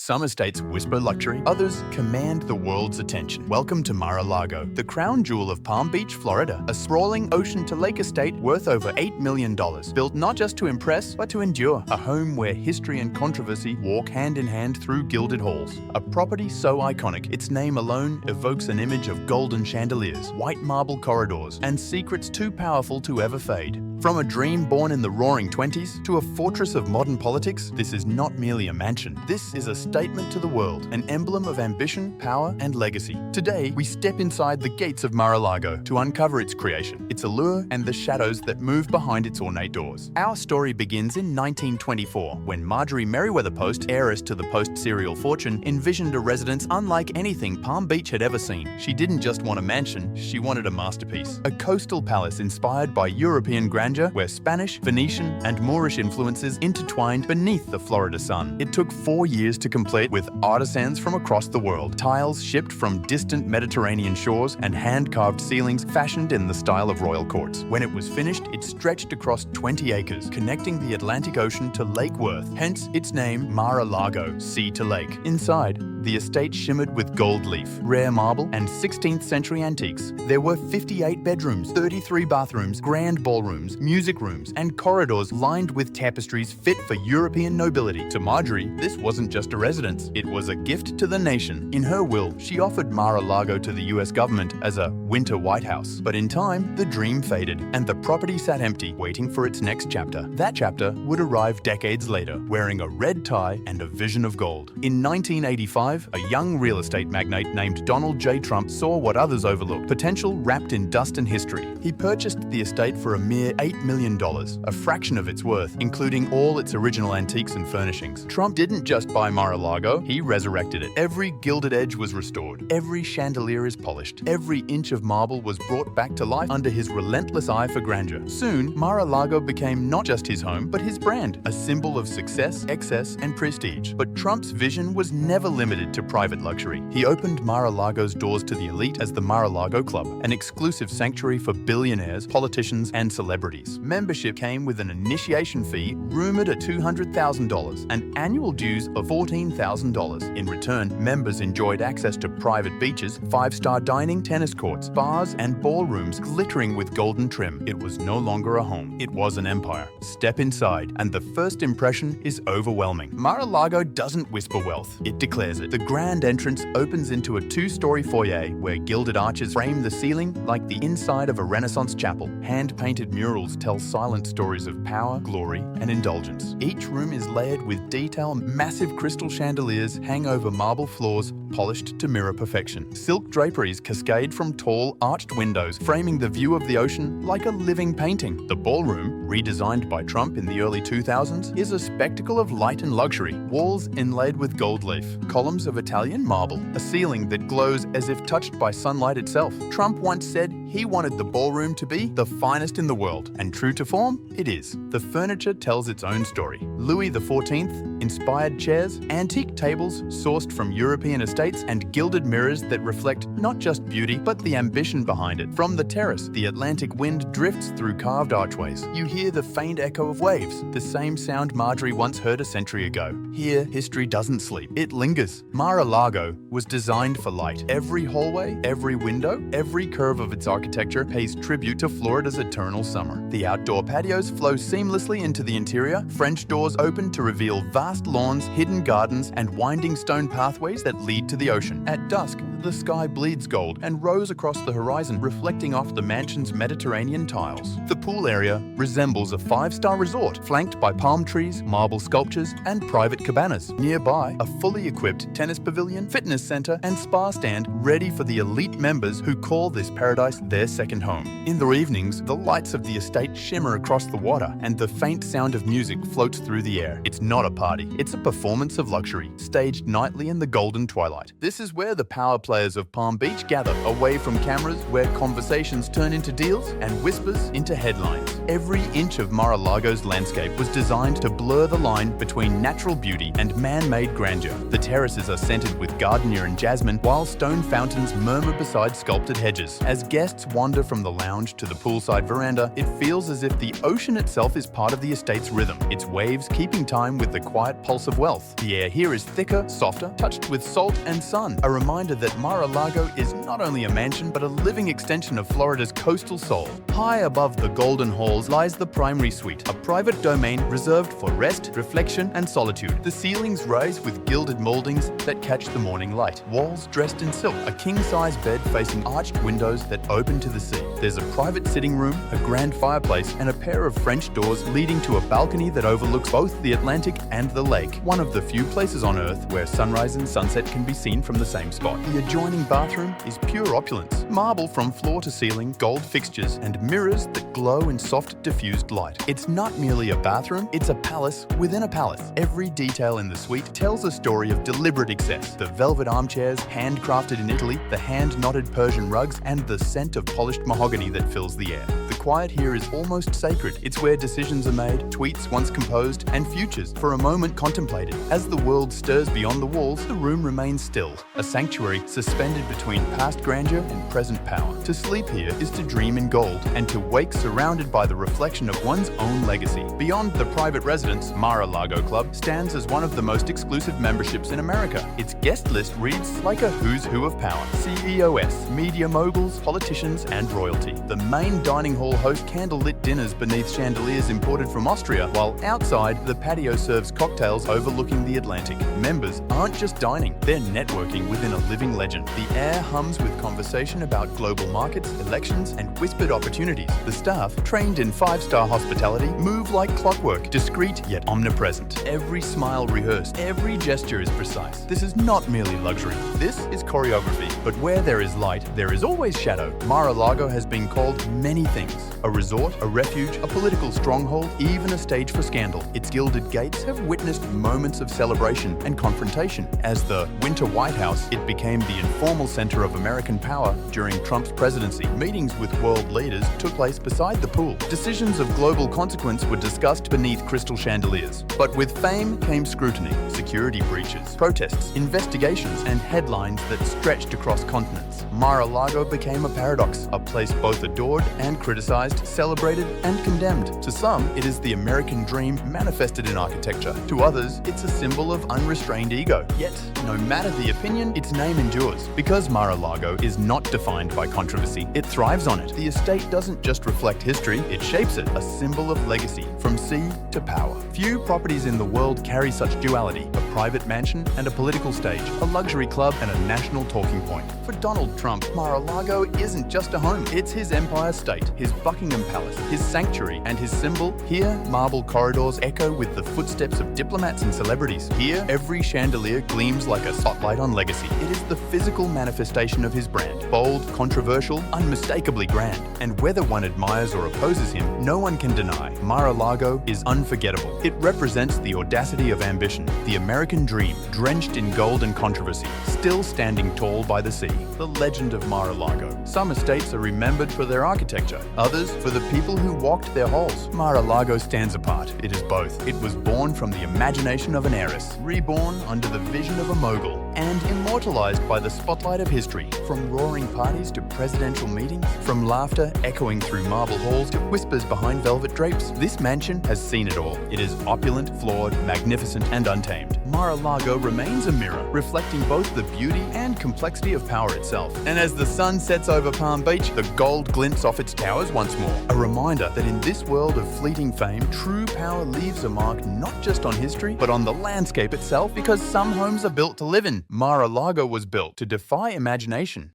Some estates whisper luxury, others command the world's attention. Welcome to Mar-a-Lago, the crown jewel of Palm Beach, Florida, a sprawling ocean-to-lake estate worth over $8 million, built not just to impress, but to endure. A home where history and controversy walk hand in hand through gilded halls. A property so iconic, its name alone evokes an image of golden chandeliers, white marble corridors, and secrets too powerful to ever fade. From a dream born in the roaring 20s to a fortress of modern politics, this is not merely a mansion. This is a statement to the world, an emblem of ambition, power, and legacy. Today, we step inside the gates of Mar-a-Lago to uncover its creation, its allure, and the shadows that move behind its ornate doors. Our story begins in 1924, when Marjorie Merriweather Post, heiress to the Post serial fortune, envisioned a residence unlike anything Palm Beach had ever seen. She didn't just want a mansion, she wanted a masterpiece. A coastal palace inspired by European grandeur, where Spanish, Venetian, and Moorish influences intertwined beneath the Florida sun. It took 4 years to complete, with artisans from across the world, tiles shipped from distant Mediterranean shores, and hand-carved ceilings fashioned in the style of royal courts. When it was finished, it stretched across 20 acres, connecting the Atlantic Ocean to Lake Worth, hence its name Mar-a-Lago, sea to lake. Inside, the estate shimmered with gold leaf, rare marble, and 16th century antiques. There were 58 bedrooms, 33 bathrooms, grand ballrooms, music rooms, and corridors lined with tapestries fit for European nobility. To Marjorie, this wasn't just a residence, it was a gift to the nation. In her will, she offered Mar-a-Lago to the US government as a winter White House. But in time, the dream faded, and the property sat empty, waiting for its next chapter. That chapter would arrive decades later, wearing a red tie and a vision of gold. In 1985, a young real estate magnate named Donald J. Trump saw what others overlooked, potential wrapped in dust and history. He purchased the estate for a mere $8 million, a fraction of its worth, including all its original antiques and furnishings. Trump didn't just buy Mar-a-Lago, he resurrected it. Every gilded edge was restored, every chandelier is polished, every inch of marble was brought back to life under his relentless eye for grandeur. Soon, Mar-a-Lago became not just his home, but his brand, a symbol of success, excess, and prestige. But Trump's vision was never limited to private luxury. He opened Mar-a-Lago's doors to the elite as the Mar-a-Lago Club, an exclusive sanctuary for billionaires, politicians, and celebrities. Membership came with an initiation fee rumored at $200,000 and annual dues of $14,000. In return, members enjoyed access to private beaches, five-star dining, tennis courts, bars, and ballrooms glittering with golden trim. It was no longer a home, it was an empire. Step inside, and the first impression is overwhelming. Mar-a-Lago doesn't whisper wealth, it declares it. The grand entrance opens into a two-story foyer where gilded arches frame the ceiling like the inside of a Renaissance chapel. Hand-painted murals tell silent stories of power, glory, and indulgence. Each room is layered with detail. Massive crystal chandeliers hang over marble floors, polished to mirror perfection. Silk draperies cascade from tall, arched windows, framing the view of the ocean like a living painting. The ballroom, redesigned by Trump in the early 2000s, is a spectacle of light and luxury. Walls inlaid with gold leaf, columns of Italian marble, a ceiling that glows as if touched by sunlight itself. Trump once said he wanted the ballroom to be the finest in the world, and true to form, it is. The furniture tells its own story. Louis XIV inspired chairs, antique tables sourced from European estates, and gilded mirrors that reflect not just beauty, but the ambition behind it. From the terrace, the Atlantic wind drifts through carved archways. You hear the faint echo of waves, the same sound Marjorie once heard a century ago. Here, history doesn't sleep, it lingers. Mar-a-Lago was designed for light. Every hallway, every window, every curve of its architecture pays tribute to Florida's eternal summer. The outdoor patios flow seamlessly into the interior, French doors open to reveal vast lawns, hidden gardens, and winding stone pathways that lead to the ocean. At dusk, the sky bleeds gold and rose across the horizon, reflecting off the mansion's Mediterranean tiles. The pool area resembles a five-star resort, flanked by palm trees, marble sculptures, and private cabanas. Nearby, a fully equipped tennis pavilion, fitness center, and spa stand ready for the elite members who call this paradise their second home. In the evenings, the lights of the estate shimmer across the water, and the faint sound of music floats through the air. It's not a party, it's a performance of luxury, staged nightly in the golden twilight. This is where the power plays players of Palm Beach gather away from cameras where conversations turn into deals and whispers into headlines. Every inch of Mar-a-Lago's landscape was designed to blur the line between natural beauty and man-made grandeur. The terraces are scented with gardenia and jasmine, while stone fountains murmur beside sculpted hedges. As guests wander from the lounge to the poolside veranda, it feels as if the ocean itself is part of the estate's rhythm, its waves keeping time with the quiet pulse of wealth. The air here is thicker, softer, touched with salt and sun, a reminder that Mar-a-Lago is not only a mansion but a living extension of Florida's coastal soul. High above the golden halls lies the primary suite, a private domain reserved for rest, reflection, and solitude. The ceilings rise with gilded moldings that catch the morning light. Walls dressed in silk, a king-size bed facing arched windows that open to the sea. There's a private sitting room, a grand fireplace, and a pair of French doors leading to a balcony that overlooks both the Atlantic and the lake, one of the few places on Earth where sunrise and sunset can be seen from the same spot. The adjoining bathroom is pure opulence. Marble from floor to ceiling, gold fixtures, and mirrors that glow in soft, diffused light. It's not merely a bathroom, it's a palace within a palace. Every detail in the suite tells a story of deliberate excess. The velvet armchairs, handcrafted in Italy, the hand-knotted Persian rugs, and the scent of polished mahogany that fills the air. The quiet here is almost sacred. It's where decisions are made, tweets once composed, and futures for a moment contemplated. As the world stirs beyond the walls, the room remains still, a sanctuary suspended between past grandeur and present power. To sleep here is to dream in gold, and to wake surrounded by the reflection of one's own legacy. Beyond the private residence, Mar-a-Lago Club stands as one of the most exclusive memberships in America. Its guest list reads like a who's who of power. CEOs, media moguls, politicians, and royalty. The main dining hall hosts candlelit dinners beneath chandeliers imported from Austria, while outside, the patio serves cocktails overlooking the Atlantic. Members aren't just dining, they're networking within a living legend. The air hums with conversation about global markets, elections, and whispered opportunities. The staff, trained in five-star hospitality, move like clockwork, discreet yet omnipresent. Every smile rehearsed, every gesture is precise. This is not merely luxury, this is choreography. But where there is light, there is always shadow. Mar-a-Lago has been called many things. A resort, a refuge, a political stronghold, even a stage for scandal. Its gilded gates have witnessed moments of celebration and confrontation. As the Winter White House, it became the informal center of American power during Trump's presidency. Meetings with world leaders took place beside the pool. Decisions of global consequence were discussed beneath crystal chandeliers. But with fame came scrutiny, security breaches, protests, investigations, and headlines that stretched across continents. Mar-a-Lago became a paradox, a place both adored and criticized, celebrated and condemned. To some, it is the American dream manifested in architecture. To others, it's a symbol of unrestrained ego. Yet, no matter the opinion, its name endures. Because Mar-a-Lago is not defined by controversy, it thrives on it. The estate doesn't just reflect history, it shapes it, a symbol of legacy, from sea to power. Few properties in the world carry such duality, a private mansion and a political stage, a luxury club and a national talking point. For Donald Trump, Mar-a-Lago isn't just a home, it's his empire state, his Buckingham Palace, his sanctuary, and his symbol. Here, marble corridors echo with the footsteps of diplomats and celebrities. Here, every chandelier gleams like a spotlight on legacy. It is the physical manifestation of his brand, bold, controversial, unmistakably grand. And whether one admires or opposes him, no one can deny Mar-a-Lago is unforgettable. It represents the audacity of ambition, the American dream, drenched in gold and controversy, still standing tall by the sea. The legend of Mar-a-Lago. Some estates are remembered for their architecture, others for the people who walked their halls. Mar-a-Lago stands apart. It is both. It was born from the imagination of an heiress, reborn under the vision of a mogul, and immortalized by the spotlight of history. From roaring parties to presidential meetings, from laughter echoing through marble halls to whispers behind velvet drapes, this mansion has seen it all. It is opulent, flawed, magnificent, and untamed. Mar-a-Lago remains a mirror, reflecting both the beauty and complexity of power itself. And as the sun sets over Palm Beach, the gold glints off its towers once more. A reminder that in this world of fleeting fame, true power leaves a mark not just on history, but on the landscape itself, because some homes are built to live in. Mar-a-Lago was built to defy imagination.